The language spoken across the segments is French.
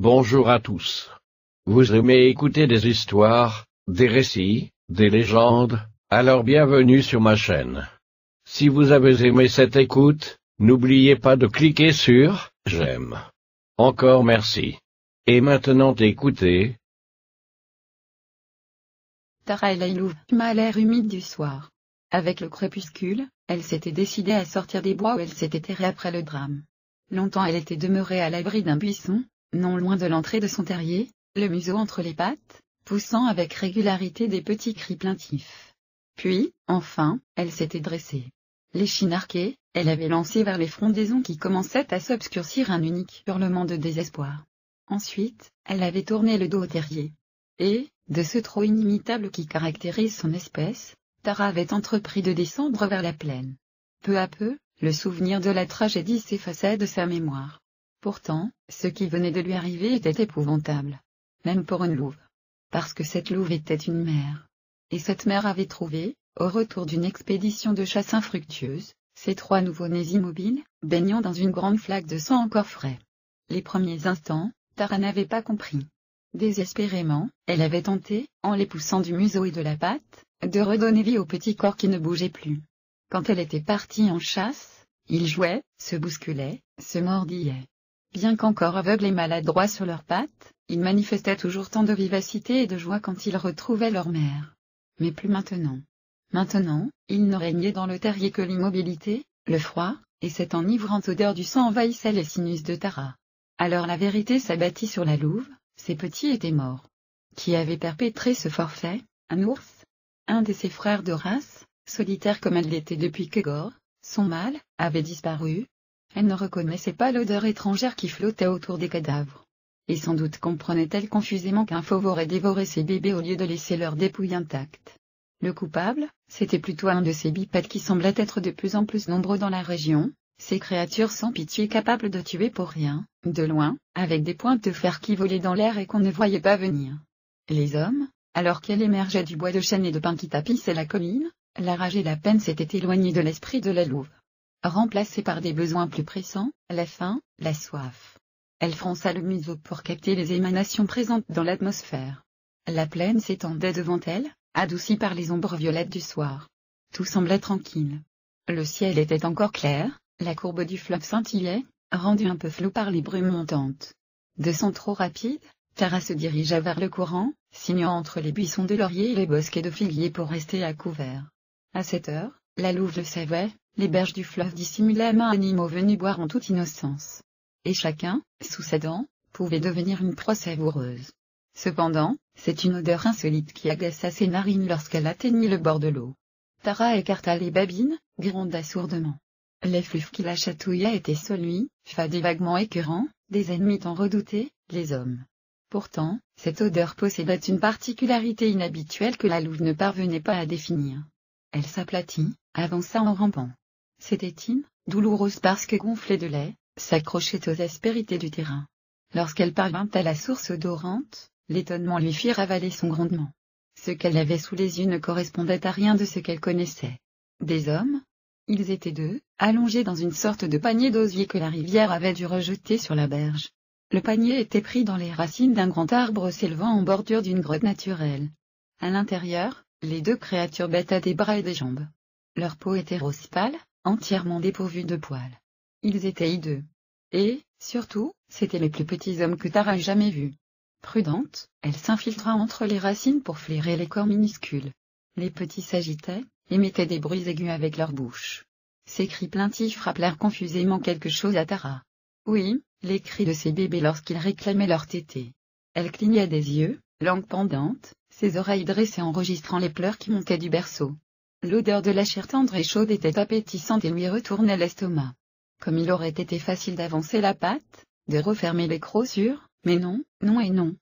Bonjour à tous. Vous aimez écouter des histoires, des récits, des légendes, alors bienvenue sur ma chaîne. Si vous avez aimé cette écoute, n'oubliez pas de cliquer sur « J'aime ». Encore merci. Et maintenant écoutez. Tara et la louve à l'air humide du soir. Avec le crépuscule, elle s'était décidée à sortir des bois où elle s'était terrée après le drame. Longtemps elle était demeurée à l'abri d'un buisson, non loin de l'entrée de son terrier, le museau entre les pattes, poussant avec régularité des petits cris plaintifs. Puis, enfin, elle s'était dressée. L'échine arquée, elle avait lancé vers les frondaisons qui commençaient à s'obscurcir un unique hurlement de désespoir. Ensuite, elle avait tourné le dos au terrier. Et, de ce trot inimitable qui caractérise son espèce, Tara avait entrepris de descendre vers la plaine. Peu à peu, le souvenir de la tragédie s'effaçait de sa mémoire. Pourtant, ce qui venait de lui arriver était épouvantable. Même pour une louve. Parce que cette louve était une mère. Et cette mère avait trouvé, au retour d'une expédition de chasse infructueuse, ses 3 nouveau-nés immobiles, baignant dans une grande flaque de sang encore frais. Les premiers instants, Tara n'avait pas compris. Désespérément, elle avait tenté, en les poussant du museau et de la patte, de redonner vie au petit corps qui ne bougeait plus. Quand elle était partie en chasse, ils jouaient, se bousculaient, se mordillaient. Bien qu'encore aveugles et maladroits sur leurs pattes, ils manifestaient toujours tant de vivacité et de joie quand ils retrouvaient leur mère. Mais plus maintenant. Maintenant, il ne régnait dans le terrier que l'immobilité, le froid, et cette enivrante odeur du sang envahissait les sinus de Tara. Alors la vérité s'abattit sur la louve, ses petits étaient morts. Qui avait perpétré ce forfait? Un ours? Un de ses frères de race, solitaire comme elle l'était depuis que Gore, son mâle, avait disparu. Elle ne reconnaissait pas l'odeur étrangère qui flottait autour des cadavres. Et sans doute comprenait-elle confusément qu'un fauve aurait dévoré ses bébés au lieu de laisser leurs dépouilles intactes. Le coupable, c'était plutôt un de ces bipèdes qui semblaient être de plus en plus nombreux dans la région, ces créatures sans pitié capables de tuer pour rien, de loin, avec des pointes de fer qui volaient dans l'air et qu'on ne voyait pas venir. Les hommes, alors qu'elle émergeait du bois de chêne et de pin qui tapissait la colline, la rage et la peine s'étaient éloignées de l'esprit de la louve. Remplacés par des besoins plus pressants, la faim, la soif. Elle fronça le museau pour capter les émanations présentes dans l'atmosphère. La plaine s'étendait devant elle, adoucie par les ombres violettes du soir. Tout semblait tranquille. Le ciel était encore clair, la courbe du fleuve scintillait, rendue un peu floue par les brumes montantes. De son trot rapide, Tara se dirigea vers le courant, signant entre les buissons de lauriers et les bosquets de figuiers pour rester à couvert. À cette heure, la louve le savait, les berges du fleuve dissimulaient maints animaux venus boire en toute innocence. Et chacun, sous ses dents, pouvait devenir une proie savoureuse. Cependant, c'est une odeur insolite qui agaça ses narines lorsqu'elle atteignit le bord de l'eau. Tara écarta les babines, gronda sourdement. L'effluve qui la chatouillait était celui, fade et vaguement écœurant, des ennemis tant redoutés, les hommes. Pourtant, cette odeur possédait une particularité inhabituelle que la louve ne parvenait pas à définir. Elle s'aplatit, avança en rampant. Ses tétines, douloureuses parce que gonflées de lait, s'accrochaient aux aspérités du terrain. Lorsqu'elle parvint à la source odorante, l'étonnement lui fit ravaler son grondement. Ce qu'elle avait sous les yeux ne correspondait à rien de ce qu'elle connaissait. Des hommes? Ils étaient 2, allongés dans une sorte de panier d'osier que la rivière avait dû rejeter sur la berge. Le panier était pris dans les racines d'un grand arbre s'élevant en bordure d'une grotte naturelle. À l'intérieur, les 2 créatures battaient des bras et des jambes. Leur peau était rose pâle, entièrement dépourvue de poils. Ils étaient hideux. Et, surtout, c'étaient les plus petits hommes que Tara eût jamais vus. Prudente, elle s'infiltra entre les racines pour flairer les corps minuscules. Les petits s'agitaient, émettaient des bruits aigus avec leur bouche. Ces cris plaintifs rappelèrent confusément quelque chose à Tara. Oui, les cris de ces bébés lorsqu'ils réclamaient leur tétée. Elle clignait des yeux, langue pendante, ses oreilles dressées enregistrant les pleurs qui montaient du berceau. L'odeur de la chair tendre et chaude était appétissante et lui retournait l'estomac. Comme il aurait été facile d'avancer la patte, de refermer les crocs sûrs, mais non, non et non.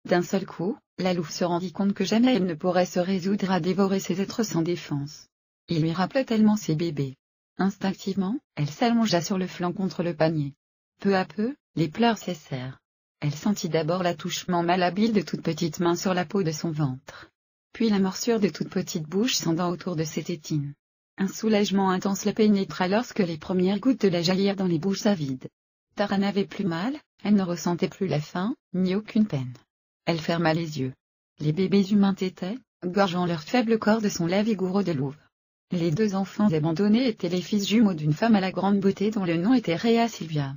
D'un seul coup, la louve se rendit compte que jamais elle ne pourrait se résoudre à dévorer ces êtres sans défense. Il lui rappelait tellement ses bébés. Instinctivement, elle s'allongea sur le flanc contre le panier. Peu à peu, les pleurs cessèrent. Elle sentit d'abord l'attouchement malhabile de toutes petites mains sur la peau de son ventre. Puis la morsure de toutes petites bouches sondant autour de ses tétines. Un soulagement intense la pénétra lorsque les premières gouttes de lait jaillirent dans les bouches avides. Tara n'avait plus mal, Elle ne ressentait plus la faim, ni aucune peine. Elle ferma les yeux. Les bébés humains tétaient, gorgeant leur faible corps de son lait vigoureux de louve. Les 2 enfants abandonnés étaient les fils jumeaux d'une femme à la grande beauté dont le nom était Rhea Silvia.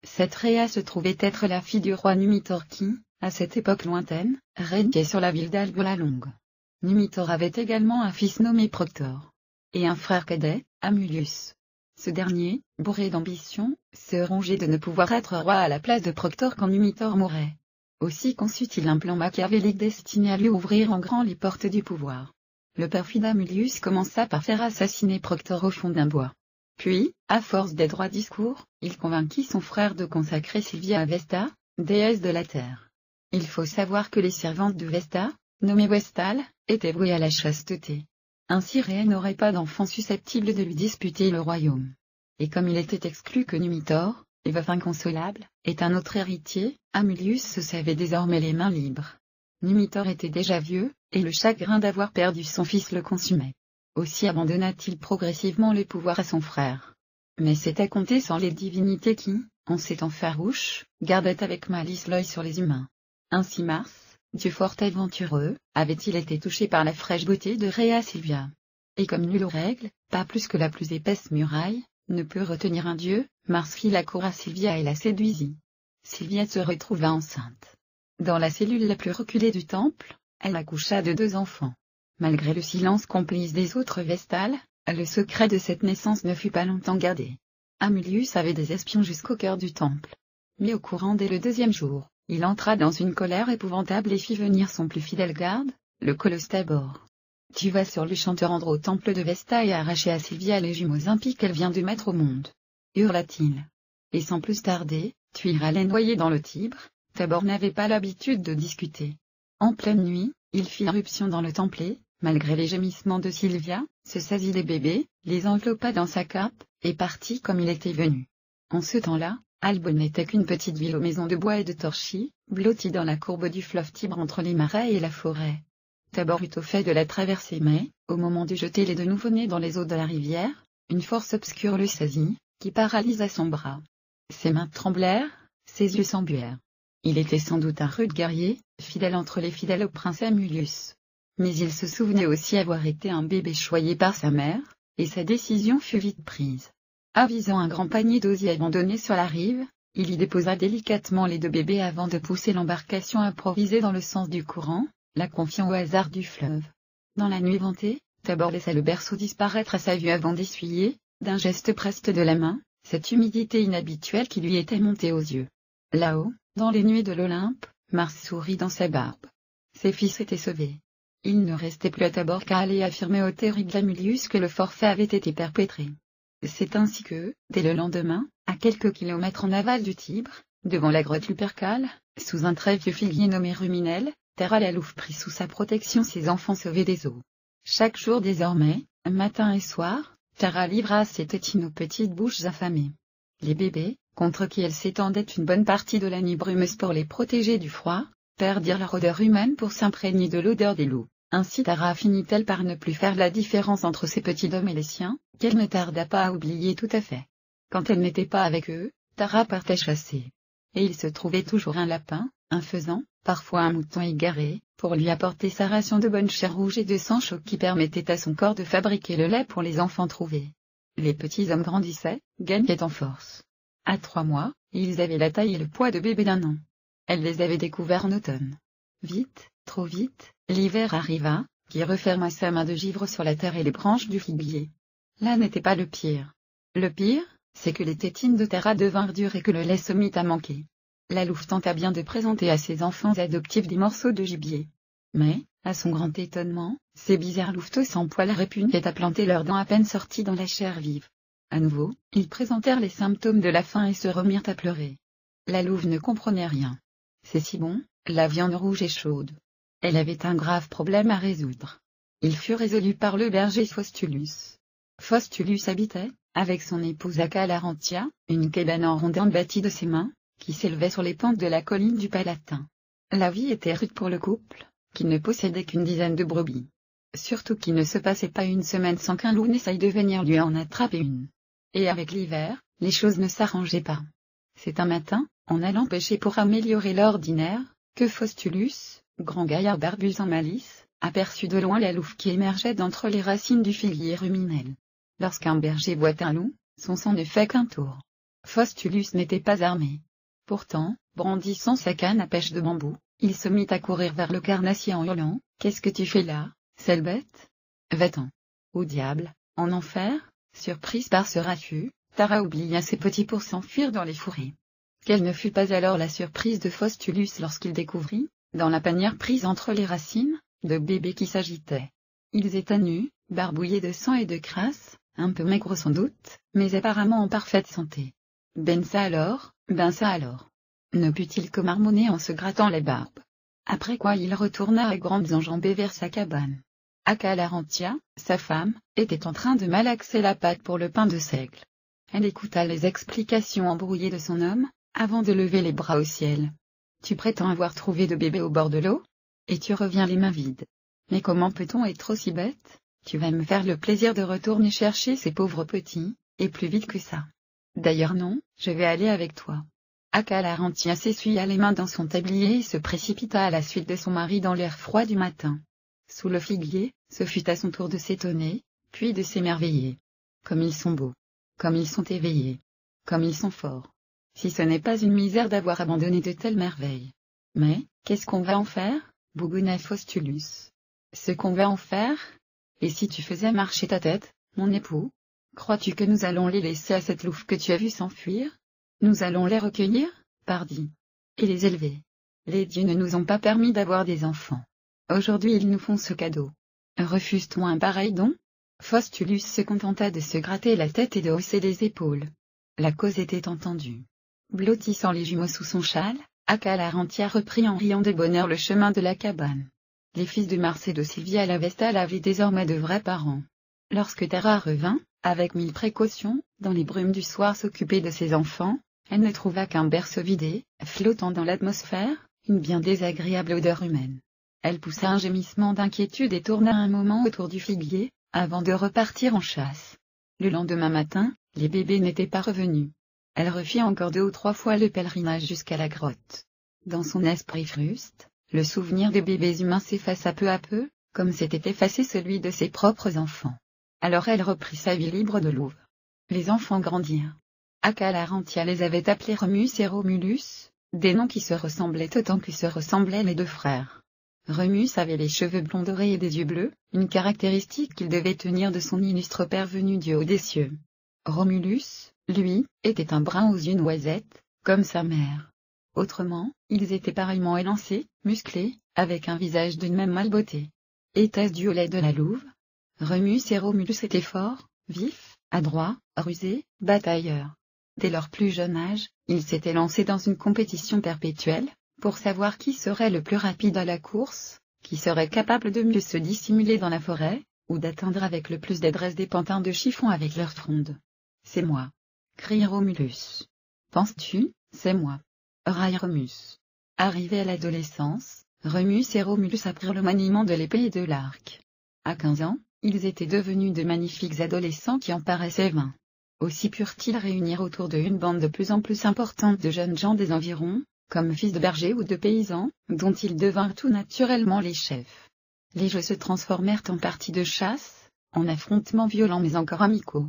Cette Rhea se trouvait être la fille du roi Numitor qui, à cette époque lointaine, régnait sur la ville d'Albe la Longue. Numitor avait également un fils nommé Proctor. Et un frère cadet, Amulius. Ce dernier, bourré d'ambition, se rongeait de ne pouvoir être roi à la place de Proctor quand Numitor mourrait. Aussi conçut-il un plan machiavélique destiné à lui ouvrir en grand les portes du pouvoir. Le perfide Amulius commença par faire assassiner Proctor au fond d'un bois. Puis, à force des droits discours, il convainquit son frère de consacrer Silvia à Vesta, déesse de la terre. Il faut savoir que les servantes de Vesta, nommées Vestales, étaient vouées à la chasteté. Ainsi Rhea n'aurait pas d'enfant susceptible de lui disputer le royaume. Et comme il était exclu que Numitor, veuf inconsolable, est un autre héritier, Amulius se savait désormais les mains libres. Numitor était déjà vieux, et le chagrin d'avoir perdu son fils le consumait. Aussi abandonna-t-il progressivement le pouvoir à son frère. Mais c'était compter sans les divinités qui, en ces temps farouches, gardaient avec malice l'œil sur les humains. Ainsi Mars, dieu fort aventureux, avait-il été touché par la fraîche beauté de Rhea Silvia. Et comme nulle règle, pas plus que la plus épaisse muraille, ne peut retenir un dieu, Mars fit la cour à Silvia et la séduisit. Silvia se retrouva enceinte. Dans la cellule la plus reculée du temple, elle accoucha de 2 enfants. Malgré le silence complice des autres Vestales, le secret de cette naissance ne fut pas longtemps gardé. Amulius avait des espions jusqu'au cœur du temple. Mais au courant dès le 2e jour, il entra dans une colère épouvantable et fit venir son plus fidèle garde, le colosse Tabor. « Tu vas sur le champ te rendre au temple de Vesta et arracher à Silvia les jumeaux impies qu'elle vient de mettre au monde. » hurla-t-il. Et sans plus tarder, tu iras les noyer dans le Tibre. Tabor n'avait pas l'habitude de discuter. En pleine nuit, il fit irruption dans le temple et, malgré les gémissements de Silvia, se saisit des bébés, les enveloppa dans sa cape, et partit comme il était venu. En ce temps-là, Albe n'était qu'une petite ville aux maisons de bois et de torchis, blottie dans la courbe du fleuve Tibre entre les marais et la forêt. Tabor eut au fait de la traverser mais, au moment de jeter les 2 nouveau-nés dans les eaux de la rivière, une force obscure le saisit, qui paralysa son bras. Ses mains tremblèrent, ses yeux s'embuèrent. Il était sans doute un rude guerrier, fidèle entre les fidèles au prince Amulius. Mais il se souvenait aussi avoir été un bébé choyé par sa mère, et sa décision fut vite prise. Avisant un grand panier d'osier abandonné sur la rive, il y déposa délicatement les 2 bébés avant de pousser l'embarcation improvisée dans le sens du courant, la confiant au hasard du fleuve. Dans la nuit ventée, Tabor laissa le berceau disparaître à sa vue avant d'essuyer, d'un geste preste de la main, cette humidité inhabituelle qui lui était montée aux yeux. Là-haut, dans les nuées de l'Olympe, Mars sourit dans sa barbe. Ses fils étaient sauvés. Il ne restait plus à Tabor qu'à aller affirmer au terrible Amulius que le forfait avait été perpétré. C'est ainsi que, dès le lendemain, à quelques kilomètres en aval du Tibre, devant la grotte Lupercale, sous un très vieux figuier nommé Ruminel, Tara la louve prit sous sa protection ses enfants sauvés des eaux. Chaque jour désormais, matin et soir, Tara livra à ses tétines aux petites bouches affamées. Les bébés, contre qui elle s'étendait une bonne partie de la nuit brumeuse pour les protéger du froid, perdirent leur odeur humaine pour s'imprégner de l'odeur des loups. Ainsi Tara finit-elle par ne plus faire la différence entre ses petits hommes et les siens, qu'elle ne tarda pas à oublier tout à fait. Quand elle n'était pas avec eux, Tara partait chasser. Et il se trouvait toujours un lapin, un faisan, parfois un mouton égaré, pour lui apporter sa ration de bonne chair rouge et de sang chaud qui permettait à son corps de fabriquer le lait pour les enfants trouvés. Les petits hommes grandissaient, gagnaient en force. À 3 mois, ils avaient la taille et le poids de bébés d'1 an. Elle les avait découverts en automne. Vite, trop vite, l'hiver arriva, qui referma sa main de givre sur la terre et les branches du figuier. Là n'était pas le pire. Le pire, c'est que les tétines de Tara devinrent dures et que le lait se mit à manquer. La louve tenta bien de présenter à ses enfants adoptifs des morceaux de gibier. Mais, à son grand étonnement, ces bizarres louveteaux sans poils répugnaient à planter leurs dents à peine sorties dans la chair vive. À nouveau, ils présentèrent les symptômes de la faim et se remirent à pleurer. La louve ne comprenait rien. C'est si bon, la viande rouge et chaude. Elle avait un grave problème à résoudre. Il fut résolu par le berger Faustulus. Faustulus habitait, avec son épouse Acalarantia, une cabane en rondin bâtie de ses mains, qui s'élevait sur les pentes de la colline du Palatin. La vie était rude pour le couple, qui ne possédait qu'une dizaine de brebis. Surtout qu'il ne se passait pas une semaine sans qu'un loup n'essaye de venir lui en attraper une. Et avec l'hiver, les choses ne s'arrangeaient pas. C'est un matin, en allant pêcher pour améliorer l'ordinaire, que Faustulus, grand gaillard barbu sans malice, aperçut de loin la louve qui émergeait d'entre les racines du figuier ruminel. Lorsqu'un berger voit un loup, son sang ne fait qu'un tour. Faustulus n'était pas armé. Pourtant, brandissant sa canne à pêche de bambou, il se mit à courir vers le carnassier en hurlant « Qu'est-ce que tu fais là, sale bête ? Va-t'en !» Au diable, en enfer, surprise par ce raffut, Tara oublia ses petits pour s'enfuir dans les fourrés. Quelle ne fut pas alors la surprise de Faustulus lorsqu'il découvrit, dans la panière prise entre les racines, deux bébés qui s'agitaient. Ils étaient nus, barbouillés de sang et de crasse, un peu maigres sans doute, mais apparemment en parfaite santé. Ben ça alors. Ne put-il que marmonner en se grattant les barbes. Après quoi il retourna à grandes enjambées vers sa cabane. Acalarantia, sa femme, était en train de malaxer la pâte pour le pain de seigle. Elle écouta les explications embrouillées de son homme, avant de lever les bras au ciel. « Tu prétends avoir trouvé de bébés au bord de l'eau ? Et tu reviens les mains vides. Mais comment peut-on être aussi bête ? Tu vas me faire le plaisir de retourner chercher ces pauvres petits, et plus vite que ça. D'ailleurs non, je vais aller avec toi. » Acalarantia s'essuya les mains dans son tablier et se précipita à la suite de son mari dans l'air froid du matin. Sous le figuier, ce fut à son tour de s'étonner, puis de s'émerveiller. Comme ils sont beaux. Comme ils sont éveillés. Comme ils sont forts. Si ce n'est pas une misère d'avoir abandonné de telles merveilles. Mais, qu'est-ce qu'on va en faire, bougonna Faustulus. Ce qu'on va en faire ? Et si tu faisais marcher ta tête, mon époux ? Crois-tu que nous allons les laisser à cette louve que tu as vue s'enfuir ? Nous allons les recueillir, pardi. Et les élever. Les dieux ne nous ont pas permis d'avoir des enfants. Aujourd'hui ils nous font ce cadeau. Refuse-t-on un pareil don ? Faustulus se contenta de se gratter la tête et de hausser les épaules. La cause était entendue. Blottissant les jumeaux sous son châle, Acalarantia reprit en riant de bonheur le chemin de la cabane. Les fils de Mars et de Sylvia la Vestale avaient désormais de vrais parents. Lorsque Tara revint, avec 1000 précautions, dans les brumes du soir s'occuper de ses enfants, elle ne trouva qu'un berceau vidé, flottant dans l'atmosphère, une bien désagréable odeur humaine. Elle poussa un gémissement d'inquiétude et tourna un moment autour du figuier, avant de repartir en chasse. Le lendemain matin, les bébés n'étaient pas revenus. Elle refit encore 2 ou 3 fois le pèlerinage jusqu'à la grotte. Dans son esprit fruste, le souvenir des bébés humains s'effaça peu à peu, comme s'était effacé celui de ses propres enfants. Alors elle reprit sa vie libre de louve. Les enfants grandirent. Acalarantia les avait appelés Remus et Romulus, des noms qui se ressemblaient autant que se ressemblaient les 2 frères. Remus avait les cheveux blonds dorés et des yeux bleus, une caractéristique qu'il devait tenir de son illustre père venu du haut des cieux. Romulus, lui, était un brun aux yeux noisettes, comme sa mère. Autrement, ils étaient pareillement élancés, musclés, avec un visage d'une même mâle beauté. Était-ce dû au lait de la louve ? Remus et Romulus étaient forts, vifs, adroits, rusés, batailleurs. Dès leur plus jeune âge, ils s'étaient lancés dans une compétition perpétuelle, pour savoir qui serait le plus rapide à la course, qui serait capable de mieux se dissimuler dans la forêt, ou d'atteindre avec le plus d'adresse des pantins de chiffon avec leur fronde. « C'est moi !» crie Romulus. « Penses-tu, c'est moi !» raille Remus. Arrivés à l'adolescence, Remus et Romulus apprirent le maniement de l'épée et de l'arc. À 15 ans, ils étaient devenus de magnifiques adolescents qui en paraissaient 20. Aussi purent-ils réunir autour d'eux une bande de plus en plus importante de jeunes gens des environs, comme fils de bergers ou de paysans, dont ils devinrent tout naturellement les chefs. Les jeux se transformèrent en parties de chasse, en affrontements violents mais encore amicaux.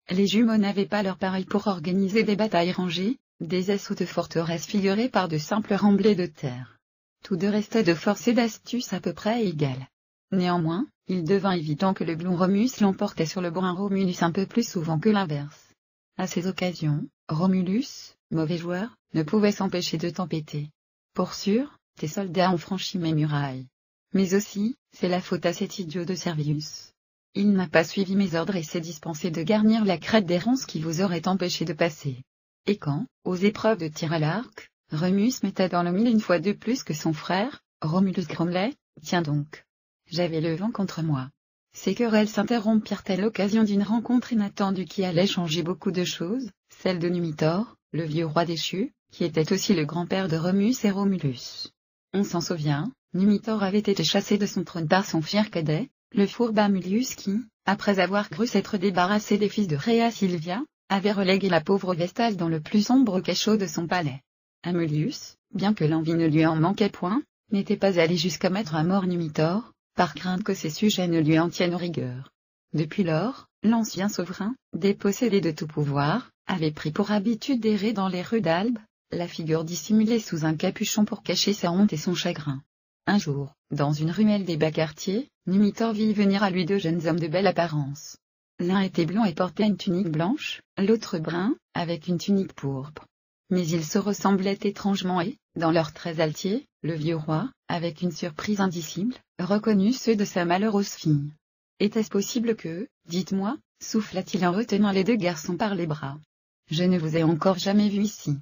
Les jumeaux n'avaient pas leur pareil pour organiser des batailles rangées, des assauts de forteresses figurés par de simples remblais de terre. Tous deux restaient de force et d'astuce à peu près égales. Néanmoins, il devint évident que le blond Remus l'emportait sur le brun Romulus un peu plus souvent que l'inverse. À ces occasions, Romulus, mauvais joueur, ne pouvait s'empêcher de tempêter. Pour sûr, tes soldats ont franchi mes murailles. Mais aussi, c'est la faute à cet idiot de Servius. Il n'a pas suivi mes ordres et s'est dispensé de garnir la crête des ronces qui vous aurait empêché de passer. Et quand, aux épreuves de tir à l'arc, Remus mettait dans le mille une fois de plus que son frère, Romulus grommelait, « Tiens donc. J'avais le vent contre moi. » Ces querelles s'interrompirent à l'occasion d'une rencontre inattendue qui allait changer beaucoup de choses, celle de Numitor, le vieux roi déchu, qui était aussi le grand-père de Remus et Romulus. On s'en souvient, Numitor avait été chassé de son trône par son fier cadet, le fourbe Amulius qui, après avoir cru s'être débarrassé des fils de Rhea Silvia, avait relégué la pauvre Vestale dans le plus sombre cachot de son palais. Amulius, bien que l'envie ne lui en manquait point, n'était pas allé jusqu'à mettre à mort Numitor, par crainte que ses sujets ne lui en tiennent rigueur. Depuis lors, l'ancien souverain, dépossédé de tout pouvoir, avait pris pour habitude d'errer dans les rues d'Albe, la figure dissimulée sous un capuchon pour cacher sa honte et son chagrin. Un jour, dans une ruelle des bas quartiers, Numitor vit venir à lui deux jeunes hommes de belle apparence. L'un était blond et portait une tunique blanche, l'autre brun, avec une tunique pourpre. Mais ils se ressemblaient étrangement et, dans leurs traits altiers, le vieux roi, avec une surprise indicible, reconnut ceux de sa malheureuse fille. Était-ce possible que, dites-moi, souffla-t-il en retenant les deux garçons par les bras. Je ne vous ai encore jamais vu ici.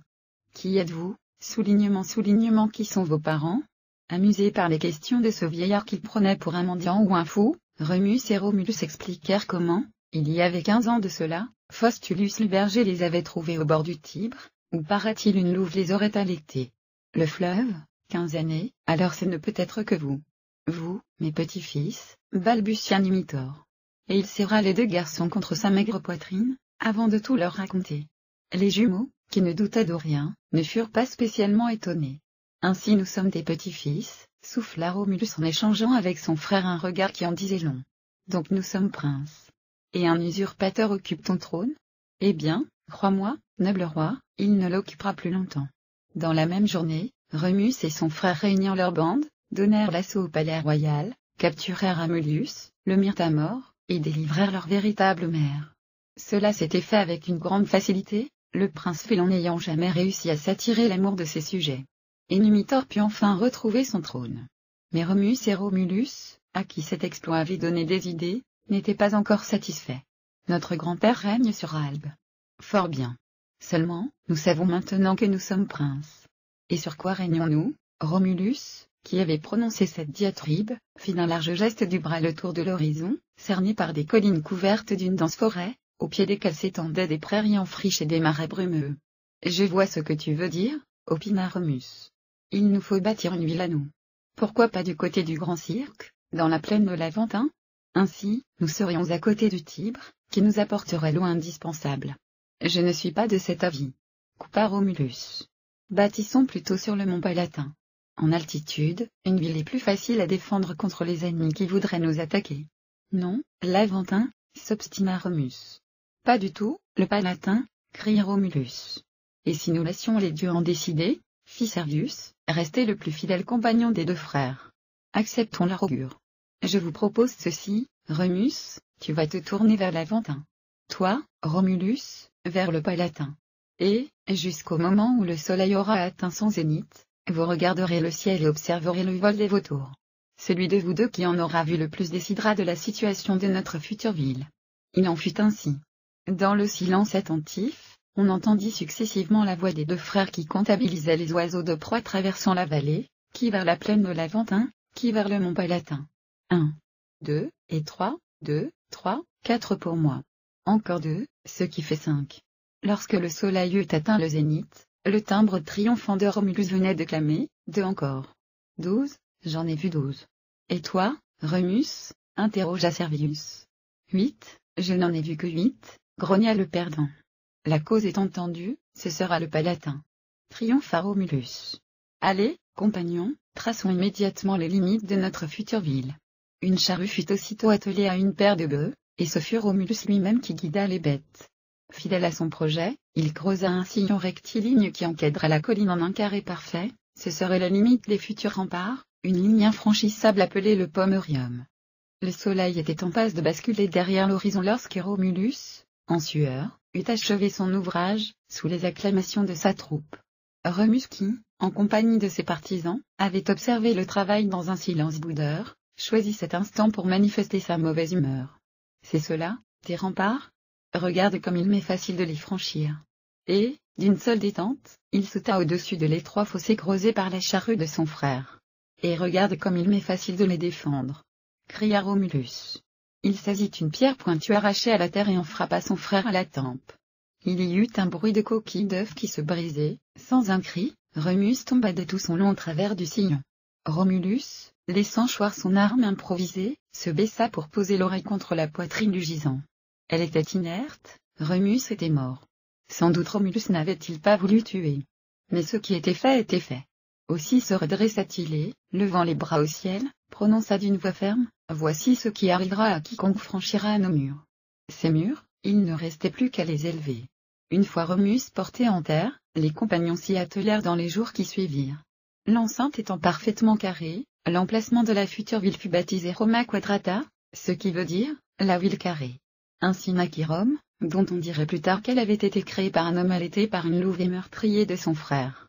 Qui êtes-vous, soulignement qui sont vos parents? Amusés par les questions de ce vieillard qu'ils prenaient pour un mendiant ou un fou, Remus et Romulus expliquèrent comment, il y avait 15 ans de cela, Faustulus le berger les avait trouvés au bord du Tibre, où paraît-il une louve les aurait allaités. Le fleuve, 15 années, alors ce ne peut être que vous. Vous, mes petits-fils, balbutia Numitor. Et il serra les deux garçons contre sa maigre poitrine, avant de tout leur raconter. Les jumeaux, qui ne doutaient de rien, ne furent pas spécialement étonnés. Ainsi nous sommes tes petits-fils, souffla Romulus en échangeant avec son frère un regard qui en disait long. Donc nous sommes princes. Et un usurpateur occupe ton trône? Eh bien, crois-moi, noble roi, il ne l'occupera plus longtemps. Dans la même journée, Remus et son frère réunirent leur bande, donnèrent l'assaut au palais royal, capturèrent Amulius, le mirent à mort, et délivrèrent leur véritable mère. Cela s'était fait avec une grande facilité, le prince félon n'ayant jamais réussi à s'attirer l'amour de ses sujets. Et Numitor put enfin retrouver son trône. Mais Remus et Romulus, à qui cet exploit avait donné des idées, n'étaient pas encore satisfaits. Notre grand-père règne sur Albe. Fort bien. Seulement, nous savons maintenant que nous sommes princes. Et sur quoi régnons-nous? Romulus, qui avait prononcé cette diatribe, fit d'un large geste du bras le tour de l'horizon, cerné par des collines couvertes d'une dense forêt, au pied desquelles s'étendaient des prairies en friche et des marais brumeux. Je vois ce que tu veux dire, opina Remus. Il nous faut bâtir une ville à nous. Pourquoi pas du côté du grand cirque, dans la plaine de l'Aventin? Ainsi, nous serions à côté du Tibre, qui nous apporterait l'eau indispensable. Je ne suis pas de cet avis. Coupa Romulus. Bâtissons plutôt sur le mont Palatin. En altitude, une ville est plus facile à défendre contre les ennemis qui voudraient nous attaquer. Non, l'Aventin, s'obstina Remus. Pas du tout, le Palatin, cria Romulus. Et si nous laissions les dieux en décider, fit Servius, resté le plus fidèle compagnon des deux frères. Acceptons leur augure. Je vous propose ceci, Remus, tu vas te tourner vers l'Aventin. Toi, Romulus, vers le Palatin. Et, jusqu'au moment où le soleil aura atteint son zénith, vous regarderez le ciel et observerez le vol des vautours. Celui de vous deux qui en aura vu le plus décidera de la situation de notre future ville. Il en fut ainsi. Dans le silence attentif, on entendit successivement la voix des deux frères qui comptabilisaient les oiseaux de proie traversant la vallée, qui vers la plaine de l'Aventin, qui vers le mont Palatin. 1, 2, et 3, 2, 3, 4 pour moi. Encore 2, ce qui fait 5. Lorsque le soleil eut atteint le zénith, le timbre triomphant de Romulus venait de clamer, 2 encore. 12, j'en ai vu 12. Et toi, Remus, interrogea Servius. 8, je n'en ai vu que 8, grogna le perdant. La cause est entendue, ce sera le Palatin. Triompha Romulus. Allez, compagnons, traçons immédiatement les limites de notre future ville. Une charrue fut aussitôt attelée à une paire de bœufs, et ce fut Romulus lui-même qui guida les bêtes. Fidèle à son projet, il creusa un sillon rectiligne qui encadra la colline en un carré parfait, ce serait la limite des futurs remparts, une ligne infranchissable appelée le Pomerium. Le soleil était en passe de basculer derrière l'horizon lorsque Romulus, en sueur, eut achevé son ouvrage, sous les acclamations de sa troupe. Remus qui, en compagnie de ses partisans, avait observé le travail dans un silence boudeur, choisit cet instant pour manifester sa mauvaise humeur. C'est cela, tes remparts? Regarde comme il m'est facile de les franchir. Et, d'une seule détente, il sauta au-dessus de l'étroit fossé creusé par la charrue de son frère. Et regarde comme il m'est facile de les défendre, cria Romulus. Il saisit une pierre pointue arrachée à la terre et en frappa son frère à la tempe. Il y eut un bruit de coquille d'œuf qui se brisait, sans un cri, Remus tomba de tout son long travers du sillon. Romulus, laissant choir son arme improvisée, se baissa pour poser l'oreille contre la poitrine du gisant. Elle était inerte, Remus était mort. Sans doute Romulus n'avait-il pas voulu tuer. Mais ce qui était fait était fait. Aussi se redressa-t-il et, levant les bras au ciel, prononça d'une voix ferme, « Voici ce qui arrivera à quiconque franchira nos murs. » Ces murs, il ne restait plus qu'à les élever. Une fois Romulus porté en terre, les compagnons s'y attelèrent dans les jours qui suivirent. L'enceinte étant parfaitement carrée, l'emplacement de la future ville fut baptisé Roma Quadrata, ce qui veut dire « la ville carrée ». Ainsi naquit Rome, dont on dirait plus tard qu'elle avait été créée par un homme allaité par une louve et meurtrier de son frère.